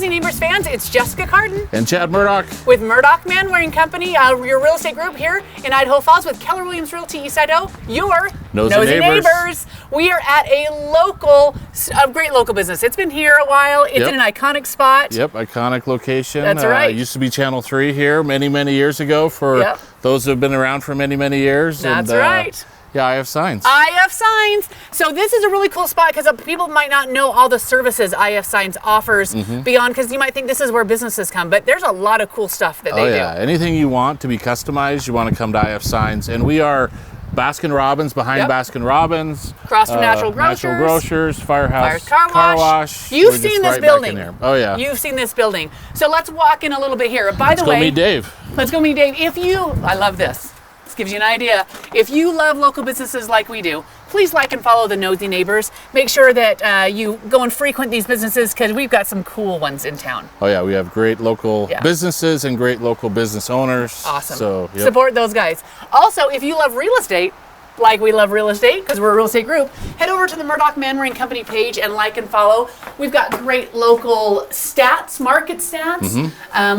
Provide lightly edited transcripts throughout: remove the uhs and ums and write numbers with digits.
Nosy Neighbors fans, it's Jessica Carden And Chad Murdock. with Murdock Manwaring Company, your real estate group here in Idaho Falls with Keller Williams Realty East Idaho, your Nosy Neighbors. We are at a great local business. It's been here a while. It's in an iconic spot. Yep, iconic location. That's right. It used to be Channel 3 here many, many years ago for those who have been around for many, many years. That's right. Yeah, Iaf Science. Iaf Science. So this is a really cool spot because people might not know all the services Iaf Science offers beyond, because you might think this is where businesses come, but there's a lot of cool stuff that they do. Anything you want to be customized, you want to come to Iaf Science. And we are Baskin Robbins behind Baskin Robbins. Across from Natural Grocers. Natural Grocers, Firehouse Car Wash. We're You've just seen this right building. back in there. Oh, yeah. You've seen this building. So let's walk in a little bit here. By the way, Let's go meet Dave. Let's go meet Dave. I love this. This gives you an idea. If you love local businesses like we do, please like and follow the Nosy Neighbors. Make sure that you go and frequent these businesses because we've got some cool ones in town. Oh, yeah. We have great local businesses and great local business owners. Awesome. So, support those guys. Also, if you love real estate, like we love real estate because we're a real estate group, head over to the Murdock Manwaring Company page and like and follow. We've got great local stats, market stats.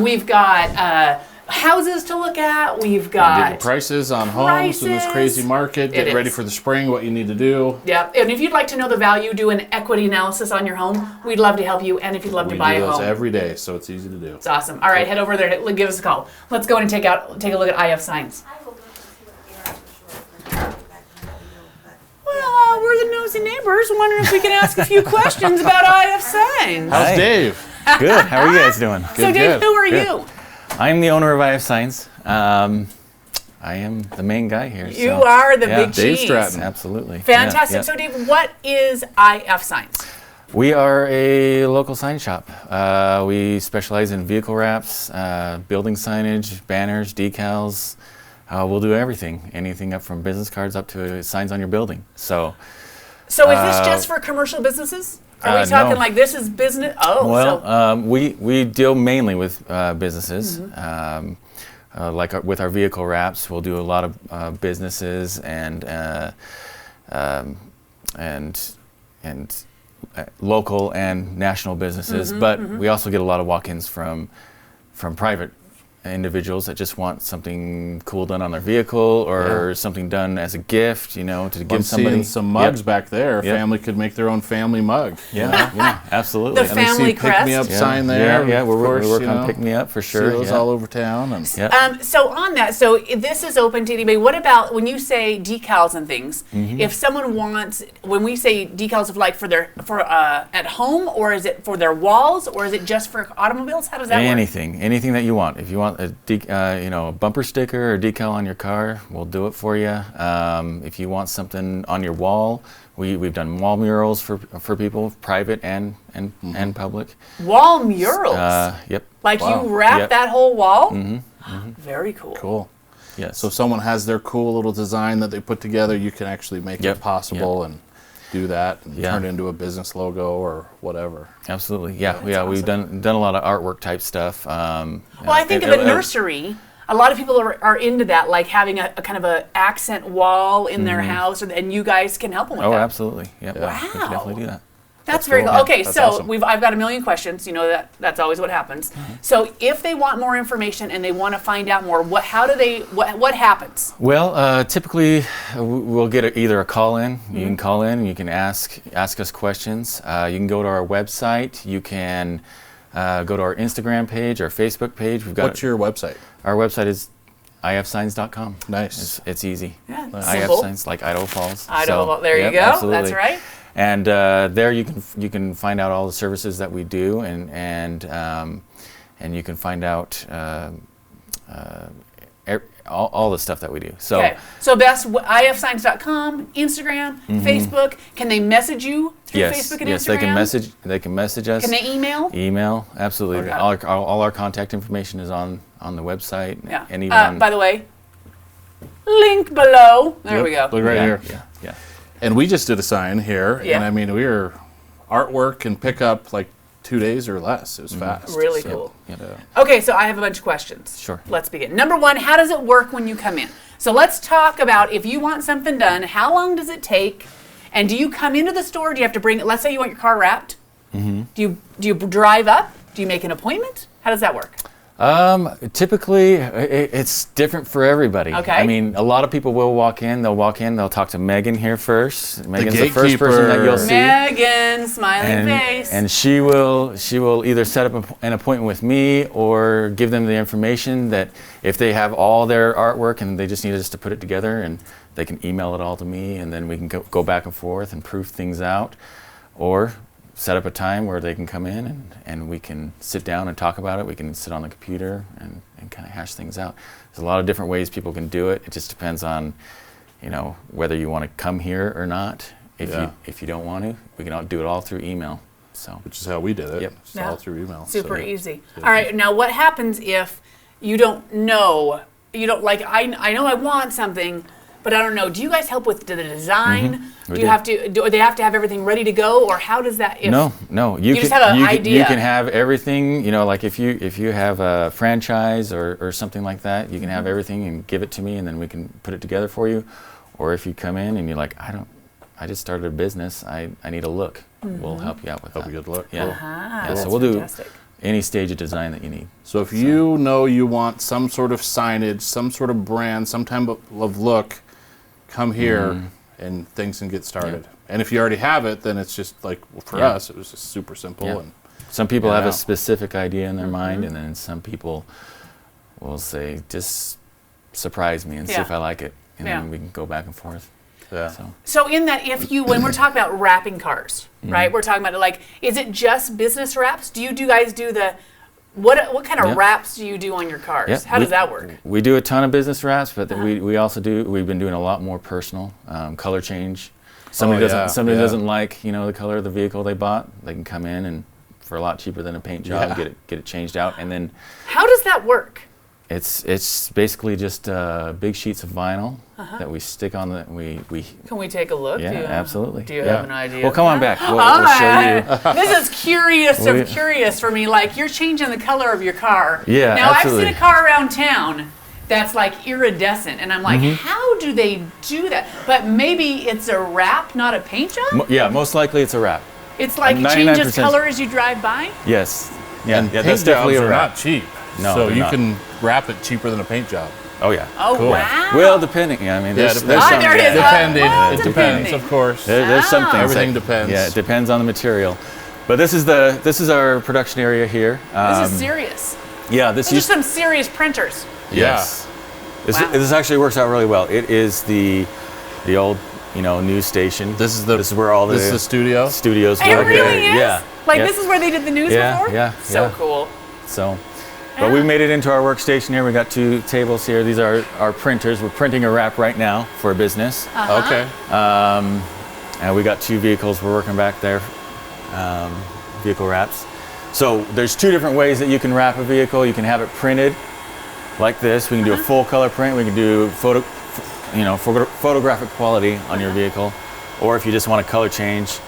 We've got houses to look at. We've got prices on homes in this crazy market. Get ready for the spring, what you need to do. Yeah, and if you'd like to know the value, do an equity analysis on your home. We'd love to help you, and if you'd love to buy a home. We do those every day, so it's easy to do. It's awesome. All right, head over there, give us a call. Let's go and take a look at Iaf Science. Well, we're the Nosy Neighbors. Wondering if we can ask a few questions about Iaf Science. How's Dave? Good. How are you guys doing? So, Dave, who are you? I'm the owner of Iaf Science. I am the main guy here. You are the big cheese. Dave Stratton. Absolutely. Fantastic. Yeah. So, Dave, what is Iaf Science? We are a local sign shop. We specialize in vehicle wraps, building signage, banners, decals. We'll do everything. Anything up from business cards up to signs on your building. So is this just for commercial businesses? Are we talking like this is business? Oh, well, we deal mainly with businesses. With our vehicle wraps, we'll do a lot of businesses and local and national businesses. But we also get a lot of walk-ins from private individuals that just want something cool done on their vehicle or something done as a gift, to give somebody. Seeing some mugs back there. Family could make their own family mug. Yeah, absolutely. The family crest. Pick me up sign there. Yeah, we're working on Pick Me Up for sure. See those all over town. And so on that, this is open to anybody. What about when you say decals and things? If someone wants, when we say decals, of like for at home, or is it for their walls, or is it just for automobiles? How does that work? Anything that you want. If you want a bumper sticker or decal on your car, we'll do it for you. If you want something on your wall, we've done wall murals for people, private and public. Wall murals? Yep. Like you wrap that whole wall? Very cool. Cool. Yes. So if someone has their cool little design that they put together, you can actually make it possible and do that and turn it into a business logo or whatever. Absolutely. Yeah. Awesome. We've done a lot of artwork type stuff. I think of a nursery. A lot of people are into that, like having a kind of a accent wall in their house, and you guys can help them with that. Oh, absolutely. Yep. Wow. We can definitely do that. That's very cool. Okay, so awesome. I've got a million questions. You know that's always what happens. So if they want more information and they want to find out more, what happens? Well, typically we'll get either a call in. You can call in and you can ask us questions. You can go to our website. You can go to our Instagram page, our Facebook page. What's your website? Our website is iafscience.com. Nice. It's easy. Yeah, Iaf Science, like Idaho Falls. There you go. Absolutely. That's right. And there you can find out all the services that we do, and you can find out all the stuff that we do. So best iafscience.com, Instagram, Facebook. Can they message you through Facebook and Instagram? Yes, they can message us. Can they email? Email, absolutely. Okay. All our contact information is on the website. Yeah. And even by the way, link below. There we go. Look right here. Yeah. And we just did a sign here, Yeah. and I mean, we were artwork and pick up like 2 days or less. It was fast. Really so, cool. Yeah. Okay, so I have a bunch of questions. Sure. Let's begin. Number one, how does it work when you come in? So let's talk about if you want something done, how long does it take? And do you come into the store? Do you have to bring, let's say you want your car wrapped. Do you drive up? Do you make an appointment? How does that work? Typically, it's different for everybody. Okay. I mean, a lot of people will walk in. They'll talk to Megan here first. Megan's the first gatekeeper. person that you'll see. Megan, smiling face. And she will either set up an appointment with me or give them the information that if they have all their artwork and they just need us to put it together, and they can email it all to me, and then we can go back and forth and proof things out, or set up a time where they can come in and we can sit down and talk about it. We can sit on the computer and kind of hash things out. There's a lot of different ways people can do it. It just depends on, whether you want to come here or not. If you don't want to, we can do it all through email. So, which is how we did it. Yep. Just all through email. Super easy. All right, now what happens if you don't know? You don't I know I want something, but I don't know. Do you guys help with the design? Do you have to? Do they have to have everything ready to go, or how does that? No. You just have an idea. You can have everything. Like if you have a franchise or something like that, you can have everything and give it to me, and then we can put it together for you. Or if you come in and you're like, I just started a business. I need a look. We'll help you out with that. Help you get a look. Yeah. Cool. Yeah. That's So we'll fantastic. do any stage of design that you need. So if you know you want some sort of signage, some sort of brand, some type of look, come here and things can get started. Yeah. And if you already have it, then it's just for us, it was just super simple. Yeah. And some people have Yeah. a specific idea in their mind, and then some people will say, just surprise me and see if I like it. And then we can go back and forth. yeah. So in that, when we're talking about wrapping cars, right? We're talking about is it just business wraps? Do you guys do what kind of wraps do you do on your cars? Yeah, How does that work? We do a ton of business wraps, but we also we've been doing a lot more personal, color change. Somebody doesn't like, the color of the vehicle they bought, they can come in and for a lot cheaper than a paint job, get it changed out, and then How does that work? it's basically just big sheets of vinyl that we stick on Can we take a look? Yeah, absolutely. Do you have an idea? Well, come on back. We'll show you. This is curious for me. You're changing the color of your car. Yeah, Now absolutely. I've seen a car around town that's iridescent, and I'm like, how do they do that? But maybe it's a wrap, not a paint job. Most likely it's a wrap. It's it changes color as you drive by. Yes. Yeah. And yeah, paint that's definitely jobs a are wrap. not cheap. No, so they're you not. can wrap it cheaper than a paint job. Oh yeah. Oh Cool. wow. Well, depending. Yeah, I mean, there's depends. some, there it is. Depending. Well, It depends, depending. of course. there's some things. Everything that- depends. Yeah, it depends on the material. But this is our production area here. This is serious. Yeah, this These used are some serious printers. Yes. Wow. This actually works out really well. It is the old news station. This is where all this is the studio. studios It were. really is? Yeah. This is where they did the news before? Yeah. So yeah. cool. So, but we made it into our workstation here. We got 2 tables here. These are our printers. We're printing a wrap right now for a business. Okay. And we got 2 vehicles we're working back there, vehicle wraps. So there's 2 different ways that you can wrap a vehicle. You can have it printed like this. We can do a full color print. We can do photographic quality on your vehicle. Or if you just want a color change,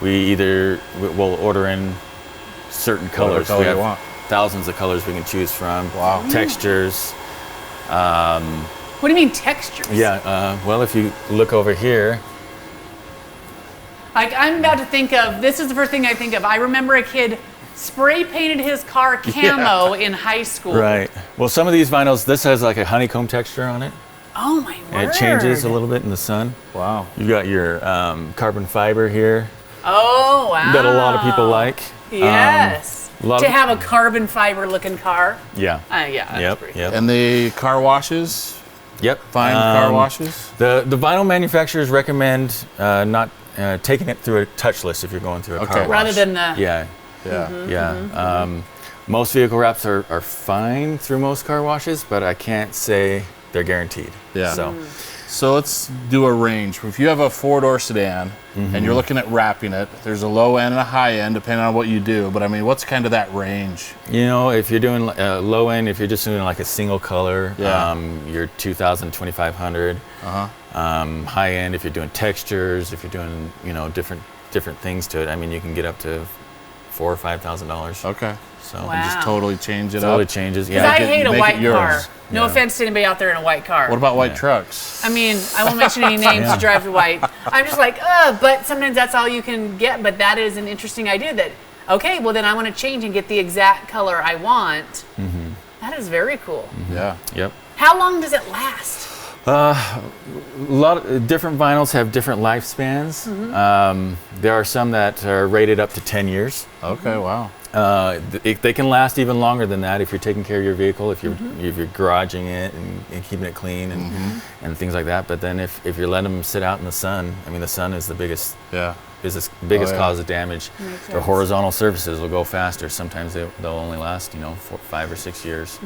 we'll order in certain colors. color We you have want. thousands of colors we can choose from. Wow. Textures. What do you mean textures? Yeah, well, if you look over here, I'm about to think of, this is the first thing I think of. I remember a kid spray painted his car camo in high school. right. Well, some of these vinyls, this has like a honeycomb texture on it. Oh my word. And it changes a little bit in the sun. Wow. You've got your carbon fiber here Oh wow. that a lot of people like. Yes. a lot To of- have a carbon fiber looking car. Yeah. Yeah. That's Yep. pretty Yep. And the car washes, Yep. fine car washes. The vinyl manufacturers recommend not taking it through a touchless if you're going through a car wash. Rather than the. Yeah. Yeah. Yeah. Most vehicle wraps are fine through most car washes, but I can't say they're guaranteed. Yeah. So, So let's do a range. If you have a 4-door sedan and you're looking at wrapping it, there's a low end and a high end depending on what you do. But I mean, what's kind of that range? if you're doing low end, if you're just doing like a single color, Yeah. you're 2,000, 2,500. High end, if you're doing textures, if you're doing different things to it, I mean, you can get up to $4,000 or $5,000. Okay. So Wow. And just totally change it totally up. changes. Because Yeah. I hate a make it white yours. car. No Yeah. offense to anybody out there in a white car. What about white trucks? I mean, I won't mention any names Yeah. to drive white. I'm just like, but sometimes that's all you can get. But that is an interesting idea that okay, well then I want to change and get the exact color I want. That is very cool. Yeah. Yep. How long does it last? A lot of different vinyls have different lifespans. There are some that are rated up to 10 years. Okay. Wow. They can last even longer than that if you're taking care of your vehicle, if you're garaging it and keeping it clean and things like that. But then if you're letting them sit out in the sun, I mean, the sun is the biggest cause of damage. The horizontal surfaces will go faster. Sometimes they'll only last 5 or 6 years.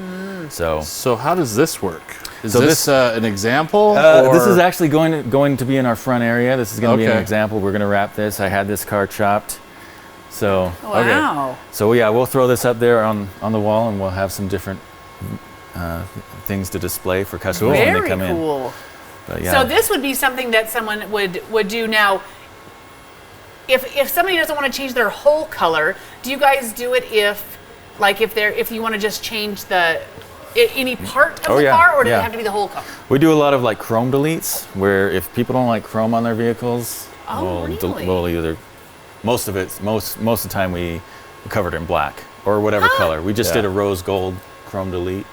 So how does this work? Is So this an example? this is actually going to be in our front area. This is going to be an Okay. example. We're going to wrap this. I had this car chopped. So Wow. So yeah, we'll throw this up there on the wall, and we'll have some different things to display for customers when they Very come in. cool. But yeah. So this would be something that someone would do now. If somebody doesn't want to change their whole color, do you guys do it if you want to just change any part of the car, or does it have to be the whole car? We do a lot of like chrome deletes, where if people don't like chrome on their vehicles, really? we'll either most of the time we covered it in black or whatever color. We just did a rose gold chrome delete,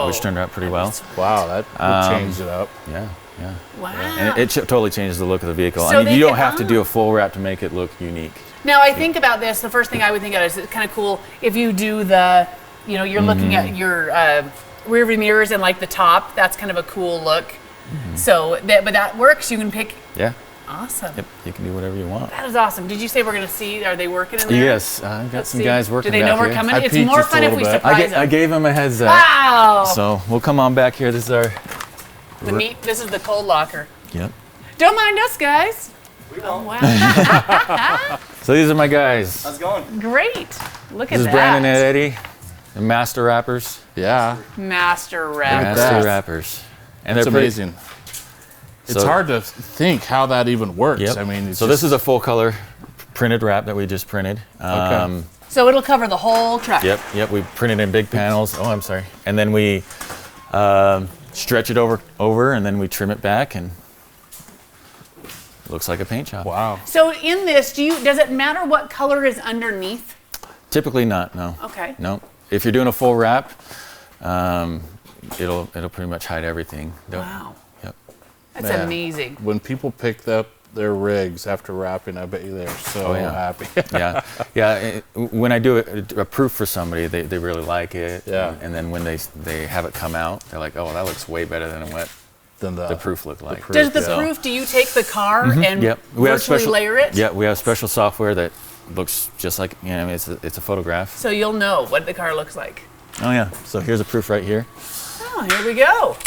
which turned out pretty well. Wow, that would change it up. Yeah. Wow. And it totally changes the look of the vehicle. So I mean, you don't have to do to a full wrap to make it look unique. Now I think about this. The first thing I would think of is it's kind of cool if you do you're looking at your rear view mirrors and like the top. That's kind of a cool look. So, but that works. You can pick. Yeah. Awesome. Yep. You can do whatever you want. That is awesome. Did you say we're going to see? Are they working in there? Yes, I've got some guys working. Do they know back we're here. coming? I It's peeked more just a fun if little we bit. surprise them. I gave them a heads up. Wow. So we'll come on back here. This is our. This is the cold locker. Yep. Don't mind us, guys. We won't. Wow. So these are my guys. How's it going? Great. Look This at is that. Brandon and Eddie, the master rappers. Yeah. Master wrap. that. Master rappers. And It's they're pretty- amazing. It's So- hard to think how that even works. Yep. I mean, so this is a full color printed wrap that we just printed. Okay. So it'll cover the whole truck. Yep. We printed in big panels. Oh, I'm sorry. And then we stretch it over, and then we trim it back, and it looks like a paint job. Wow. So in this, does it matter what color is underneath? Typically not. No. Okay. No. If you're doing a full wrap, it'll pretty much hide everything. Wow. Yep. That's Man. amazing. When people picked up their rigs after wrapping, I bet you they're so happy. Yeah. When I do a proof for somebody, they really like it. Yeah. And then when they have it come out, they're like, oh, that looks way better than what Than the proof looked like. proof. Does the Yeah. proof, do you take the car and Yep. We have virtually special layer it? Yeah, we have special software that looks just like it's a photograph. So you'll know what the car looks like. Oh yeah. So here's a proof right here. Oh, here we go.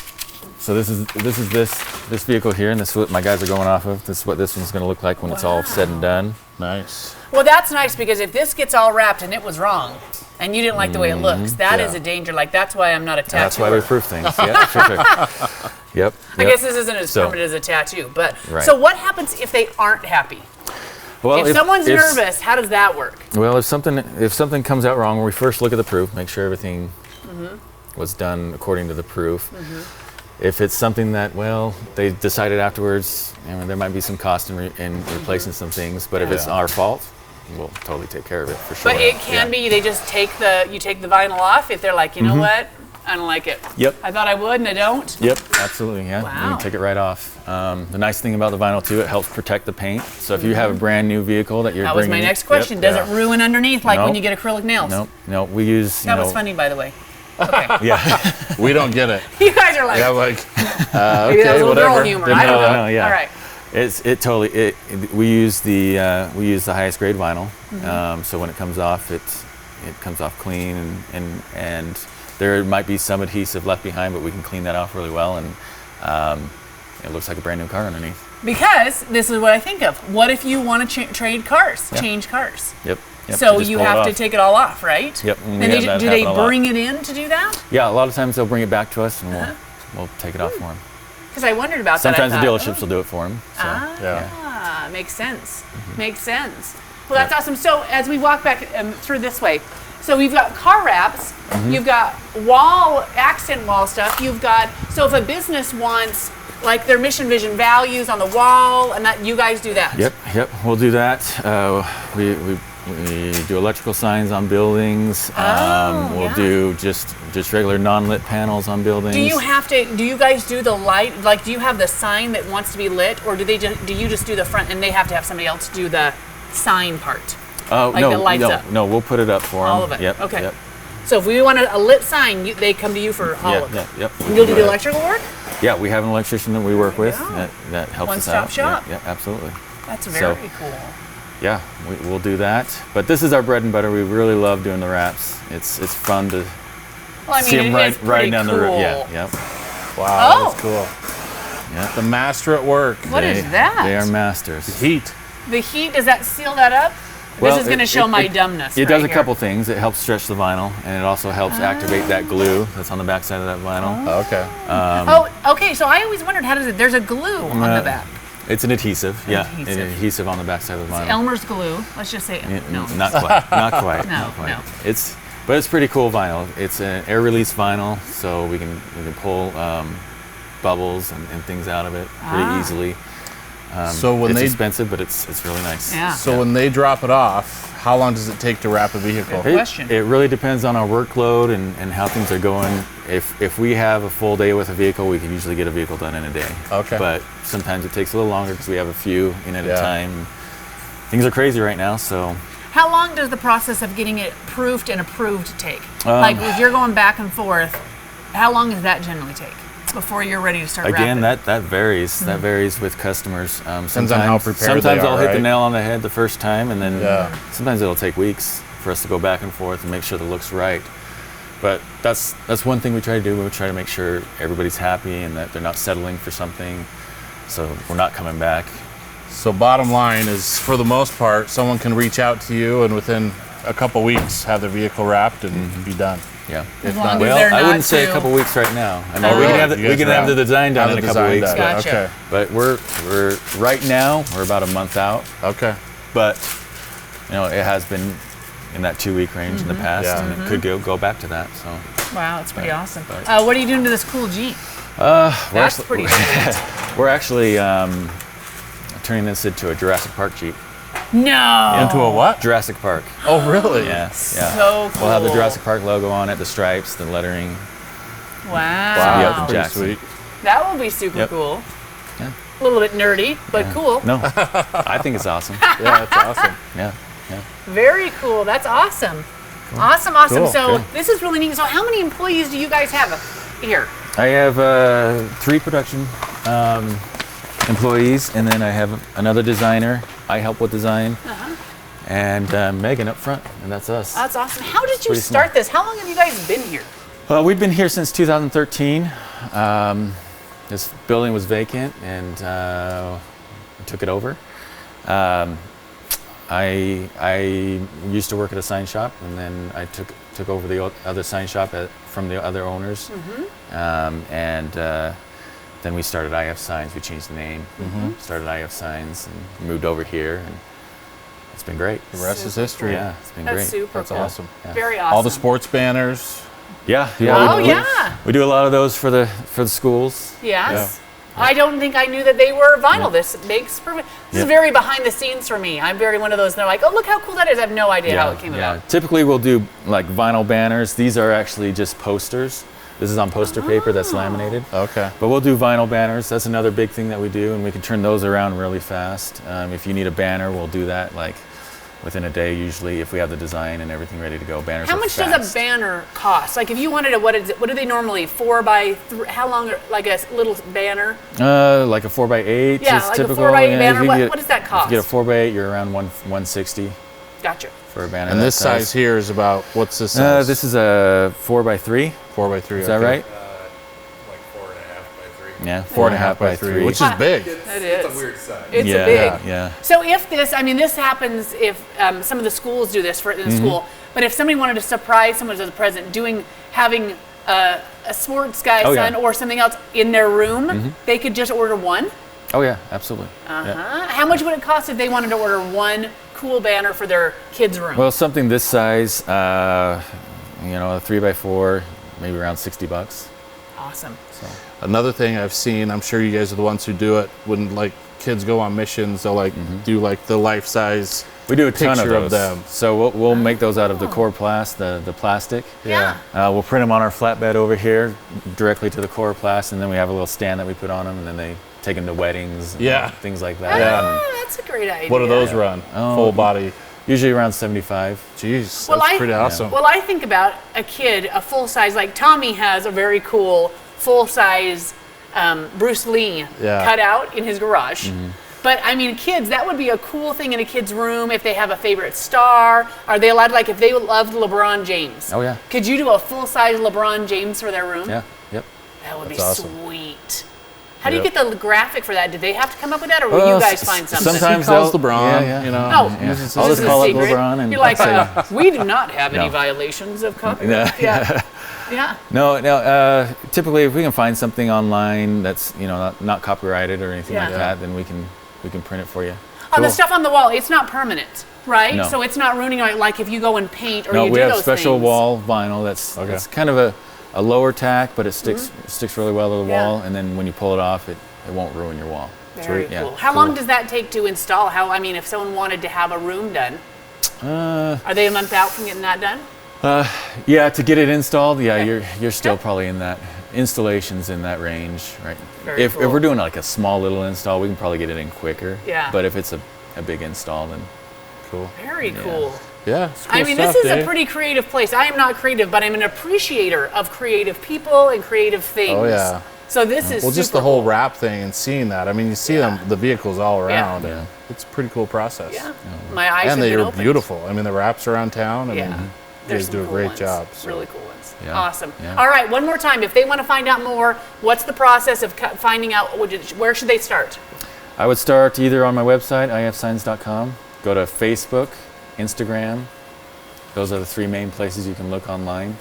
So this is this vehicle here, and this is what my guys are going off of. This is what this one's going to look like when it's all said and done. Nice. Well, that's nice because if this gets all wrapped and it was wrong and you didn't like the way it looks, that is a danger. Like, that's why I'm not a tattooer. That's why we proof things. Yeah, sure. Yep. I guess this isn't as So- permanent as a tattoo. But Right. so what happens if they aren't happy? Well, If someone's nervous, how does that work? Well, if something comes out wrong, we first look at the proof, make sure everything was done according to the proof. If it's something that, well, they decided afterwards, there might be some cost in replacing some things, but if it's our fault, we'll totally take care of it for sure. But it can be they just take the vinyl off if they're like, you know what, I don't like it. Yep. I thought I would and I don't. Yep, absolutely, yeah. You Wow. can take it right off. The nice thing about the vinyl too, it helps protect the paint. So if you have a brand new vehicle that you're That was bringing, my next question. Does it ruin underneath like when Nope. you get acrylic nails? No, we use. That was funny, by the way. Okay. Yeah. We don't get it. You guys are like, Yeah, like, maybe that was okay, a little whatever. girl humor. Didn't I don't know know. that. yeah. All right. We use the highest grade vinyl. So when it comes off, it comes off clean, and there might be some adhesive left behind, but we can clean that off really well, and it looks like a brand new car underneath. Because this is what I think of. What if you want to trade cars, change cars? Yep. So just you pull it have to off. take it all off, right? Yep, And and we have that do they happen a lot. bring it in to do that? Yeah, a lot of times they'll bring it back to us, and we'll take it off for them. Because I wondered about Sometimes that. the dealerships will do it for them. So. Ah, makes sense. Makes sense. Well, that's awesome. So as we walk back through this way, so we've got car wraps, you've got accent wall stuff, so if a business wants like their mission, vision, values on the wall, and that you guys do that. Yep, we'll do that. We We do electrical signs on buildings. We'll do just regular non-lit panels on buildings. Do you guys do the light? Like, do you have the sign that wants to be lit, or do you just do the front and they have to have somebody else do the sign part? Oh, like the lights up? No, we'll put it up for them. All of it? Yep. Okay. Yep. So if we want a lit sign, they come to you for all of it? Yep. And you'll do the electrical work? Yeah, we have an electrician that we work with Yeah. that helps us One-stop out. shop. Yeah, absolutely. That's very cool. Yeah, we'll do that. But this is our bread and butter. We really love doing the wraps. It's fun to see them riding down the road. Yeah, yep. Wow, that's cool. Yeah. The master at work. What is that? They are masters. Heat. The heat, does that seal that up? Well, this is going to show my dumbness. It right does a here. couple things. It helps stretch the vinyl, and it also helps activate that glue that's on the back side of that vinyl. Okay. Okay. So I always wondered, how does it? There's a glue on the back. It's an adhesive. Yeah, Adhesive. an adhesive on the back side of the vinyl. Elmer's glue. Let's just say no. Not quite. Not quite. No, not quite. no. But it's pretty cool vinyl. It's an air release vinyl, so we can pull bubbles and things out of it pretty easily. So when it's they expensive, but it's really nice. Yeah. So when they drop it off, how long does it take to wrap a vehicle? Good question. It really depends on our workload and how things are going. If we have a full day with a vehicle, we can usually get a vehicle done in a day. Okay. But sometimes it takes a little longer because we have a few in at a Yeah. time. Things are crazy right now, so. How long does the process of getting it proofed and approved take? Like if you're going back and forth, how long does that generally take before you're ready to start Again, wrapping? that varies. That varies with customers. Depends on how prepared sometimes they are, I'll hit the right? nail on the head the first time, and then Yeah. sometimes it'll take weeks for us to go back and forth and make sure that it looks right. But that's one thing we try to do. We try to make sure everybody's happy and that they're not settling for something, so we're not coming back. So bottom line is, for the most part, someone can reach out to you and within a couple weeks have their vehicle wrapped and be done. Yeah. As long as Well, they're I not wouldn't say a too- couple weeks right now. I mean, Oh, we can really? have the, You we guys can are have the design done Have in a the couple design weeks. done. Gotcha. Okay. But we're right now we're about a month out. Okay. But it has been in that 2-week range in the past, Yeah. and it could go back to that. So Wow, that's pretty awesome. but- What are you doing to this cool Jeep? we're That's actually, pretty sweet. we're actually turning this into a Jurassic Park Jeep. No. Into a what? Jurassic Park. Oh, really? Yeah. So cool. We'll have the Jurassic Park logo on it, the stripes, the lettering. Wow. Yeah, Wow, the pretty Jackson. sweet. That will be super Yep. cool. Yeah. A little bit nerdy, but cool. No, I think it's awesome. Yeah, that's awesome. Yeah. Very cool. That's awesome. Awesome. Cool, So good. this is really neat. So how many employees do you guys have here? I have 3 production employees, and then I have another designer. I help with design, and Megan up front, and that's us. That's awesome. How did you pretty start this? How long have you guys been here? Well, we've been here since 2013. This building was vacant, and we took it over. I used to work at a sign shop, and then I took over the other sign shop from the other owners, and then we started Iaf Science. We changed the name, started Iaf Science, and moved over here, and it's been great. The rest is history. Yeah, it's been That's great. super That's cool. awesome. Yeah. Very awesome. All the sports banners. Yeah. Oh, we, yeah. We do a lot of those for the schools. Yes. I don't think I knew that they were vinyl. This makes perfect. This is Yeah. very behind the scenes for me. I'm very one of those. They're like, oh, look how cool that is. I have no idea how it came about. Typically, we'll do like vinyl banners. These are actually just posters. This is on poster paper that's laminated. Okay. But we'll do vinyl banners. That's another big thing that we do, and we can turn those around really fast. If you need a banner, we'll do that like within a day usually if we have the design and everything ready to go. Banners How are much fast. does a banner cost? Like if you wanted a, what do they normally, 4x3, how long, like a little banner? Like a 4x8 Yeah, is like a typical. 4x8 Yeah, banner. if you What does that cost? If you get a 4x8, you're around 160 Gotcha. for a banner. And that this size here is about, what's this size? This is a 4x3. 4x3. Is that right? Like 4.5 by 3. Yeah, 4.5 by 3, which is big. It It's is. a weird size. It's yeah, a big. Yeah. So if this, I mean, this happens if some of the schools do this in the school, but if somebody wanted to surprise someone as a present, having a sports guy Oh, yeah. son or something else in their room, they could just order one. Oh yeah, absolutely. Yeah. How much would it cost if they wanted to order one cool banner for their kids' room? Well, something this size, a 3x4, maybe around $60. Awesome. Another thing I've seen, I'm sure you guys are the ones who do it, when like kids go on missions, they'll like do like the life-size We do a ton of picture those. of them. So we'll make those out of the coroplast, the plastic. Yeah. We'll print them on our flatbed over here, directly to the coroplast, and then we have a little stand that we put on them, and then they take them to weddings, and things like that. That's a great idea. What do those run? Full body. Usually around 75. Jeez, Well, that's pretty awesome. Well, I think about a kid, a full size, like Tommy has a very cool full size Bruce Lee cut out in his garage. But I mean, kids, that would be a cool thing in a kid's room if they have a favorite star. Are they allowed, like if they loved LeBron James? Oh, yeah. Could you do a full size LeBron James for their room? Yeah, yep. That would be awesome. sweet. How do you get the graphic for that? Did they have to come up with that, or will you guys find something? Sometimes He calls they'll- LeBron, you know. Oh, Yeah. this I'll is just call a it secret. LeBron and You're like, say, we do not have any No. violations of copyright. Yeah. Yeah. No. Typically, if we can find something online that's not copyrighted or anything like Yeah. that, then we can print it for you. On the stuff on the wall, it's not permanent, right? No. So it's not ruining it, like if you go and paint or No, you we do have those special things. wall vinyl that's kind of a lower tack, but it sticks really well to the Yeah. wall, and then when you pull it off, it won't ruin your wall. Very Sweet. cool. Yeah. How long does that take to install? I mean, if someone wanted to have a room done, are they a month out from getting that done? Yeah, to get it installed, Okay. you're still probably in that installations in that range, right? Very If cool. we're doing like a small little install, we can probably get it in quicker. Yeah. But if it's a big install, then Cool. Very cool. Yeah. It's cool I mean, stuff, this is Dave. a pretty creative place. I am not creative, but I'm an appreciator of creative people and creative things. Oh, yeah. So this is Well, just super the whole cool. wrap thing and seeing that. I mean, you see the vehicles all around. And it's a pretty cool process. Yeah. My eyes have And been they are opened. beautiful. I mean, the wraps around town. I Yeah. mean, you There's guys do a some cool great ones. job. So. Really cool ones. Yeah. Awesome. Yeah. All right, one more time. If they want to find out more, what's the process of finding out? Where should they start? I would start either on my website, iafscience.com, go to Facebook, Instagram. Those are the three main places you can look online,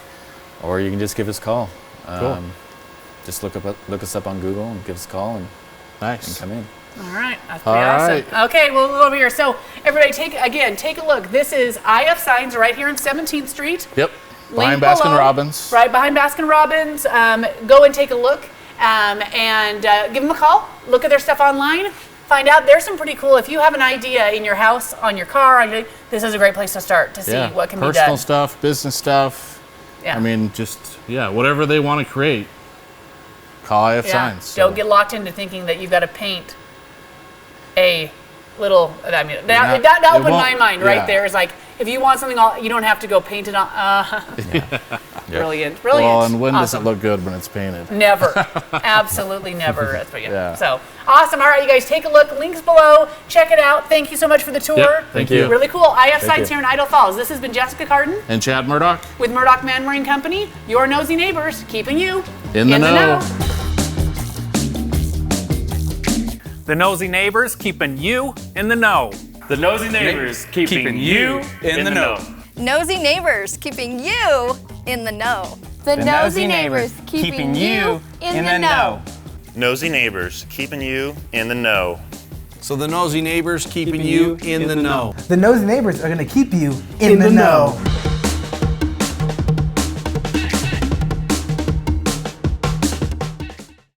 or you can just give us a call. Cool. Just look us up on Google and give us a call and Nice. come in. All right, that's All pretty awesome. right. Okay, we'll go over here. So everybody, take a look. This is Iaf Science right here on 17th Street. Yep. Link Behind below. Baskin Robbins. Right behind Baskin Robbins. Go and take a look and give them a call. Look at their stuff online. Find out. There's some pretty cool. If you have an idea in your house, on your car, this is a great place to start to see what can be done. Personal stuff, business stuff. Yeah. I mean, just, whatever they want to create. Call Iaf Science. So. Don't get locked into thinking that you've got to paint a little. I mean, that it opened my won't- mind right yeah. there. Is like if you want something, you don't have to go paint it on. Brilliant, brilliant. Well, and when does Awesome. it look good when it's painted? Never. Absolutely never. But Yeah. So awesome. All right, you guys take a look. Links below. Check it out. Thank you so much for the tour. Yep, thank you. Really cool. Iaf Science you. here in Idaho Falls. This has been Jessica Carden And Chad Murdock? with Murdock Manwaring Company, your nosy neighbors, keeping you In the know. The Nosy Neighbors keeping you in the know. The Nosy Neighbors keeping you in the know. Nosy neighbors keeping you in the know. The nosy neighbors keeping you in the know. Nosy neighbors keeping you in the know. So the nosy neighbors keeping you in the know. The nosy neighbors are going to keep you in the know.